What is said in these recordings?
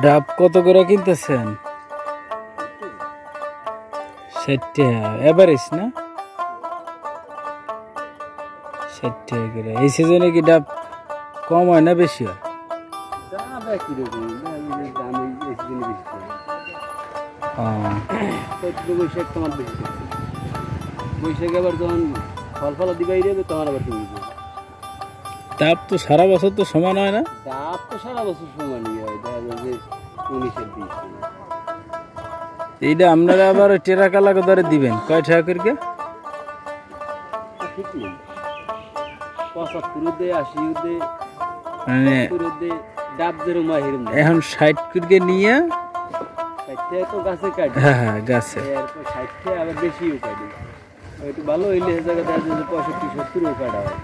ডাব কত করে কিনতেছেন? 60 টাকা এভারেজ না? 60 টাকা করে। এই সিজনে কি ডাব কম হয় না বেশি হয়? বৈশাখে আবার যখন ফল ফলা দিবাই দেবে তখন আবার তুমি ডাব তো সারা বছর তো সমান হয় না? ডাব তো সারা বছর সমানই হয়, দেখা যায় যে 19-এর দিক। এইটা আপনারা আবার টেরা কালা ধরে দিবেন কয় টাকা করে? ঠিক নেই, 75 80 মানে ডাব যেরকম হয় সেরকম এখন 60 করে নিয়ে 60 তো গাছে কাটি। হ্যাঁ গাছে 60 আবার বেশিও কাটি, একটু ভালো হইলে জায়গা দেখা যায় যে 65-70 কাটা হয়।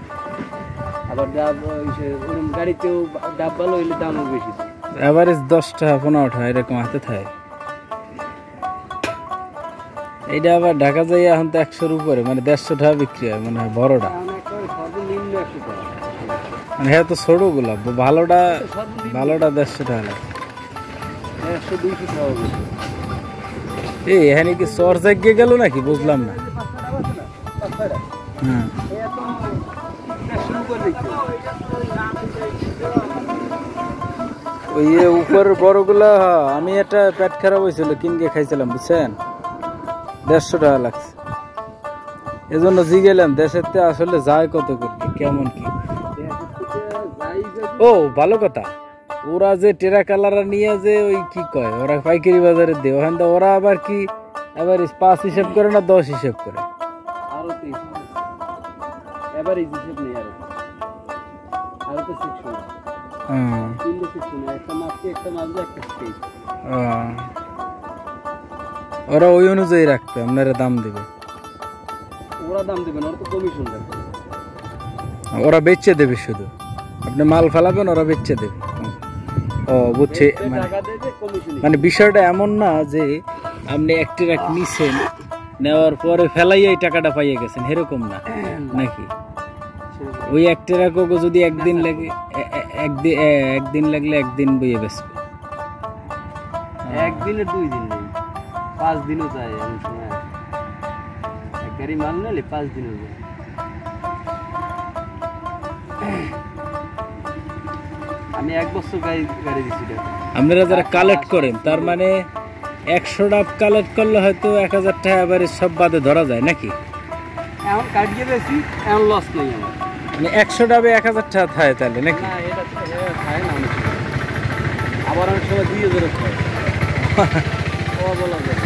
আবার ডাব ওরকম গাড়িতেও ডাব ভালো হইলে দামও বেশি। এভারেজ 10 টাকা 15 টাকা এরকম হাতে থাকে। এইটা আবার ঢাকা যাই এখন তো 100-এর উপরে, মানে 150 টাকা বিক্রি হয় মনে হয় বড়টা। সর্বনিম্ন 100 টাকা, মানে হ্যাঁ তো ছোট গুলা ভালোটা 150 টাকা লাগে। 100-200 টাকা। এই এখানে কি চর জাগিয়ে গেল নাকি বুঝলাম না। হ্যাঁ ওই উপরের বড়গুলা আমি একটা পেট খারাপ হয়েছিল কিনকে খাইছিলাম বুঝছেন, 150 টাকা লাগছে। এজন্য জিগেলাম দেশের তে আসলে যায় কত করতে কেমন কি। ও ভালো কথা, ওরা যে টেরা কালারা নিয়ে যে ওই কি কয় ওরা পাইকারি বাজারে দেয়, ওখান থেকে ওরা আবার কি এবার 5 হিসাব করে না 10 হিসাব করে? আরো তো এবার এই হিসাব নেই, আরো তো সেকশন। হ্যাঁ তিনটে সেকশন, একটা মাছকে একটা মাছ একটা স্টেজ। ওরা ওই অনুযায়ী রাখবে, আপনারা দাম দিবে। ওরা দাম দেবে না, ওরা তো কমিশন রাখবে। ওরা বেচে দেবে, শুধু আপনি মাল ফেলাবেন ওরা বেচে দেবে। ও বুঝছি, মানে বিষয়টা এমন না যে আপনি একটি রাখ নিছেন নেওয়ার পরে ফেলাইয়া এই টাকাটা পাইয়ে গেছেন, এরকম না নাকি? ওই একটি রাখো যদি একদিন লাগে একদিন লাগলে একদিন বইয়ে বেচবে, একদিনে 2 দিন নেই, 5 দিনও যায়। এমন সময় এক গাড়ি মাল নিলে 5 দিনও যায়। আমি 1 বছর গাড়ি দিছি। আপনারা যারা কালেক্ট করেন তার মানে 100 ডাব কালেক্ট করলে হয়তো 1000 টাকা এবারে সব বাদে ধরা যায় নাকি? এখন কাটিয়ে বেশি, এখন লস নেই আমার। মানে 100 ডাবে 1000 টাকা থাকে তাহলে নাকি? না এটা খায় না অনেক, আবার অনেক সময় 2000 খায়। বলা যায়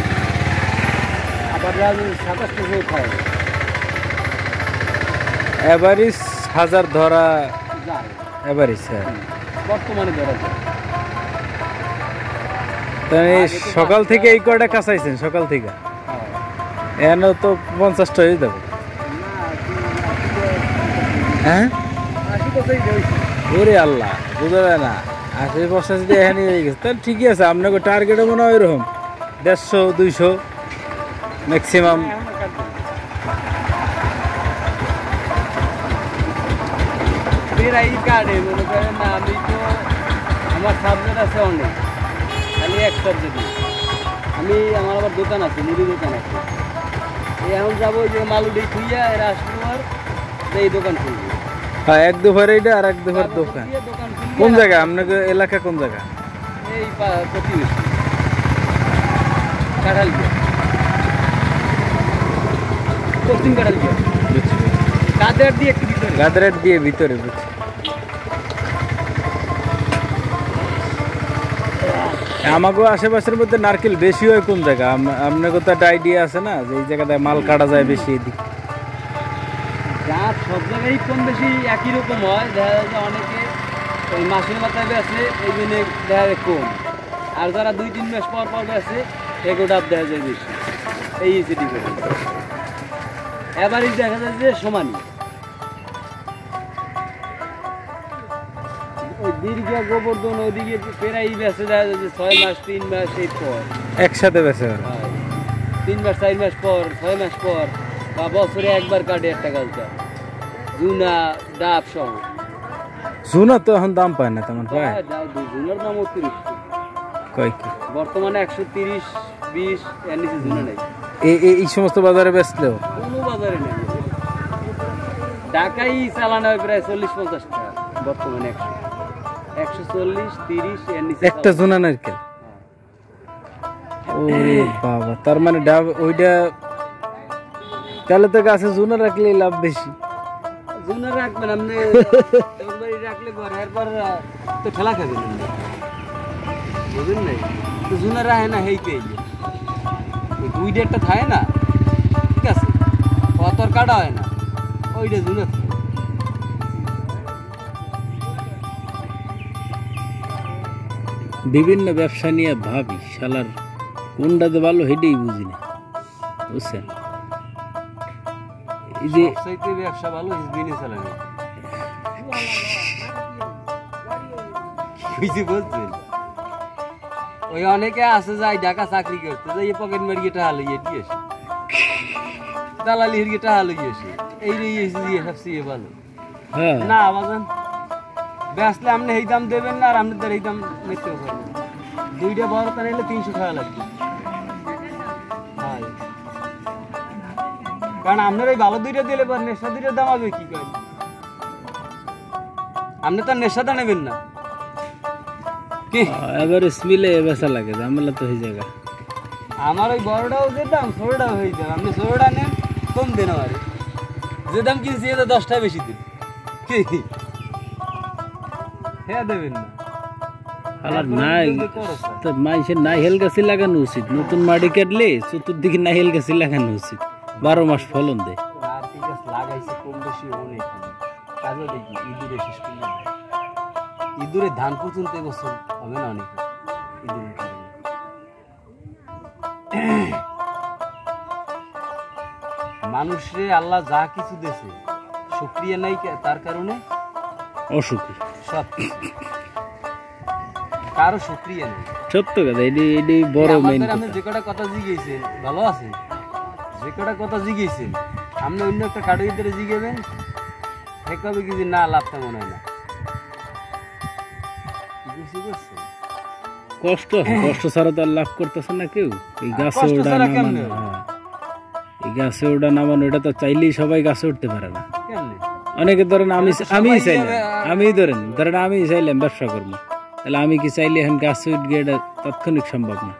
আবার 2700 খায়। এভারেজ 1000 ধরা যায় এভারেজ, হ্যাঁ বর্তমানে ধরা যায়। তাই সকাল থেকে এই কয়টা কাঁচাইছেন? সকাল থেকে এখানে তো 50টা হয়ে যাবে। হ্যাঁ ওরে আল্লাহ, বুঝা যায় না 80-85 দিয়ে এখানে হয়ে গেছে। তাহলে ঠিকই আছে, আপনাকে টার্গেটে মনে হয় এরকম 150-200 ম্যাক্সিমাম। মনে করেন না, আমি তো আমার সাবজেক্ট আছে অনেক, খালি এক সাবজেক্ট। আমার আবার দোকান আছে, মুদি দোকান আছে। এখন যাবো যে মালুডি খুঁইয়া এরা আসবো আর এই দোকান খুলবো। হ্যাঁ এক দুবার এইটা আর এক দুবার দোকান। কোন জায়গা আপনাকে এলাকা? কোন জায়গা? এই প্রতিবেশী কাঁঠালবিয়া, পশ্চিম কাঁঠালবিয়া, গাদার দিয়ে একটু ভিতরে। গাদার দিয়ে ভিতরে বুঝছি। আমাকেও আশেপাশের মধ্যে নারকেল বেশি হয় কোন জায়গা? আপনাকে তো একটা আইডিয়া আছে না যে এই জায়গাটায় মাল কাটা যায় বেশি? এদিক যা সব জায়গায় কম বেশি একই রকম হয়। দেখা যায় যে অনেকে ওই মাসের মাথায় বেছে, এই জন্য দেখা যায় কম। আর যারা 2-3 মাস পর পর বেছে এগো ডাব দেখা যায় বেশি। এই হচ্ছে ডিফারেন্স। এবারই দেখা যায় যে সমানই। ওই দীর্ঘ গোবর্ধন ওইদিকে প্রায় বেছে দেখা যায় যে 6 মাস 3 মাস এই পর একসাথে বেছে, 3 মাস 4 মাস পর 6 মাস পর, বা বছরে একবার কাটে একটা গাছটা। জুনা ডাব সহ। জুনা তো এখন দাম পায় না তেমন, পায় জুনার দাম অতিরিক্ত। কয় কি বর্তমানে 130, 20 এর নিচে জুনা নেই। এই সমস্ত বাজারে বেচলেও কোনো বাজারে নেই। ঢাকায় চালানো হয় প্রায় 40-50 টাকা বর্তমানে। 140, 30 এর নিচে একটা জুনা নারকেল। ওরে বাবা, তার মানে ডাব ওইটা তাহলে তো গাছে জুনা রাখলে লাভ বেশি। জুনা রাখবেন আপনি একবারই রাখলে ঘরে এরপর তো ঠেলা খাবেন আপনি, বুঝলেন নাই? তো জুনা রাখে না হেইতে ওই 2-1.5টা থাকে না, ঠিক আছে, অতর কাটা হয় না, ওইটা জুনা থাকে। বিভিন্ন ব্যবসা নিয়ে ভাবি, শালার কোনটাতে ভালো হেঁটেই বুঝি না, বুঝছেন? এই যে সবচাইতে ব্যবসা ভালো বিজনেস চালানো, বুঝতে বলছেন? ওই অনেকে আছে যায় ঢাকা চাকরি করতে, যাই পকেট মারিয়ে টাকা লইয়ে দিয়ে আসে, দালালি হিরগে টাকা লইয়ে আসে, এই দিয়ে সবচেয়ে ভালো। হ্যাঁ না বাজান, বেচলে আপনি এই দাম দেবেন না, আর আপনাদের এই দাম নিতেও পারবেন। 2টা বড়টা নিলে 300 টাকা লাগবে। কারণ আপনার এই ভালো 2টা দিলে পর নেশা 2টার দাম হবে কি করেন? আপনি তো নেশাটা নেবেন না কি? এবার মিলে বেচা লাগে, ঝামেলা তো হয়ে জায়গা। আমার ওই বড়টাও যে দাম, ছোটটাও হয়ে যাবে। আপনি ছোটটা নেন, কম দেন, আমার যে দাম কিনছি এটা 10 টাকা বেশি দিন, কি হ্যাঁ দেবেন না? নাই তো মানুষের নাইহেল গাছে লাগানো উচিত, নতুন মাটি কাটলে চতুর্দিকে নাইহেল গাছে লাগানো উচিত, 12 মাস ফলন দেয়। নারকেল গাছ লাগাইছে কম বেশি অনেক, কাজও দেখি ইঁদুরে শেষ করলে, ইঁদুরে ধান পর্যন্ত এবছর হবে না অনেক ইঁদুরের কারণে। মানুষে আল্লাহ যা কিছু দিয়েছে শুকরিয়া নাই, তার কারণে অসুখী সব কারো শুকরিয়া নেই। সত্য কথা, এটি বড় মেইন কথা। আপনি যে কটা কথা জিগেছেন ভালো আছে, যে কটা কথা জিগেছেন আপনি অন্য একটা কাঠের ভিতরে জিগেবেন, সে কবে কি যে না লাভ তেমন হয় না। কষ্ট কষ্ট ছাড়া তো আর লাভ করতেছে না কেউ। এই গাছে ওঠা নামানো, এই গাছে ওঠা নামানো, এটা তো চাইলেই সবাই গাছে উঠতে পারে না। অনেকে ধরেন আমি চাইলাম আমি চাইলাম ব্যবসা করবো, তাহলে আমি কি চাইলে এখন গাছে উঠবে? এটা তাৎক্ষণিক সম্ভব না।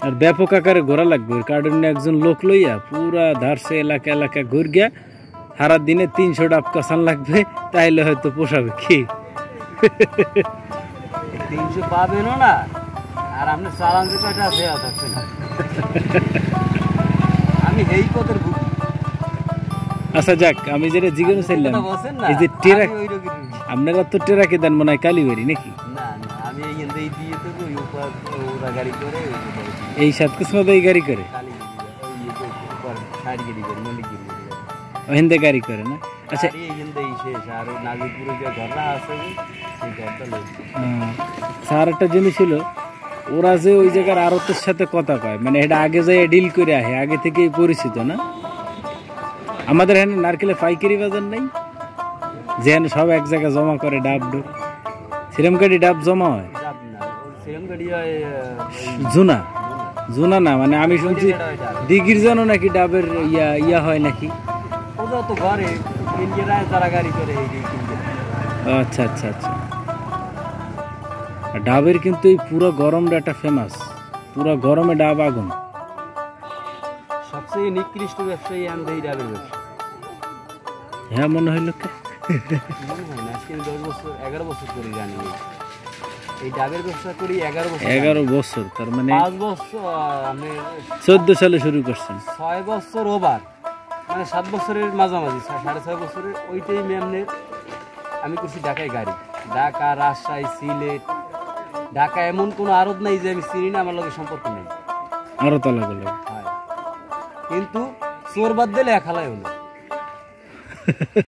আর ব্যাপক আকারে ঘোরা লাগবে, ওর কারণে একজন লোক লইয়া পুরা ধারসে এলাকা এলাকা ঘুর গিয়া সারা দিনে 300 ডাব কাঁচান লাগবে, তাইলে হয়তো পোষাবে। কি 300 পাবেনও না, আর আপনি চালান যে কয়টা আছে থাকছে না। আমি এই পথের ভুগি। আচ্ছা যাক, আমি যেটা জিজ্ঞাসা চাইলাম, এই যে টেরা, আপনারা তো টেরাকে দেন মনে হয় কালীবাড়ি নাকি? না না, আমি এই দিয়ে দেবো, ওরা গাড়ি করে এই 7 কিসমত এই গাড়ি করে, হিন্দে গাড়ি করে না? আচ্ছা, স্যার একটা জিনিস ছিল, ওরা যে ওই জায়গার আড়তের সাথে কথা কয়, মানে এটা আগে যাই ডিল করে আহে, আগে থেকেই পরিচিত না? আমাদের এখানে নারকেলের পাইকারি বাজার নাই, যেখানে সব এক জায়গায় জমা করে ডাব ডুব, সিরামকাঠি ডাব জমা হয়, জুনা জুনা না, মানে আমি শুনছি দিঘির জন্য নাকি ডাবের ইয়া হয় নাকি। আচ্ছা আচ্ছা আচ্ছা, ডাবের কিন্তু এই পুরো গরমটা একটা ফেমাস, পুরো গরমে ডাব আগুন। সবচেয়ে নিকৃষ্ট ব্যবসায়ী আমাদের এই ডাবের ব্যবসা। হ্যাঁ মনে হইল, মনে হয় না, আজকে 10 বছর 11 বছর করে জানি এই ডাবের ব্যবসা করি। 11 বছর, তার মানে 5 বছর আমি 14 সালে শুরু করছেন, 6 বছর ওভার, মানে 7 বছরের মাঝামাঝি, 6.5 বছরের ওইটাই ম্যামনের আমি করছি ঢাকায় গাড়ি। ঢাকা, রাজশাহী, সিলেট, ঢাকা এমন কোনো আড়ত নাই যে আমি চিনি না, আমার লগে সম্পর্ক নেই। আরো তালা গেল, কিন্তু চোর বাদ দিলে এক হালাই হলো।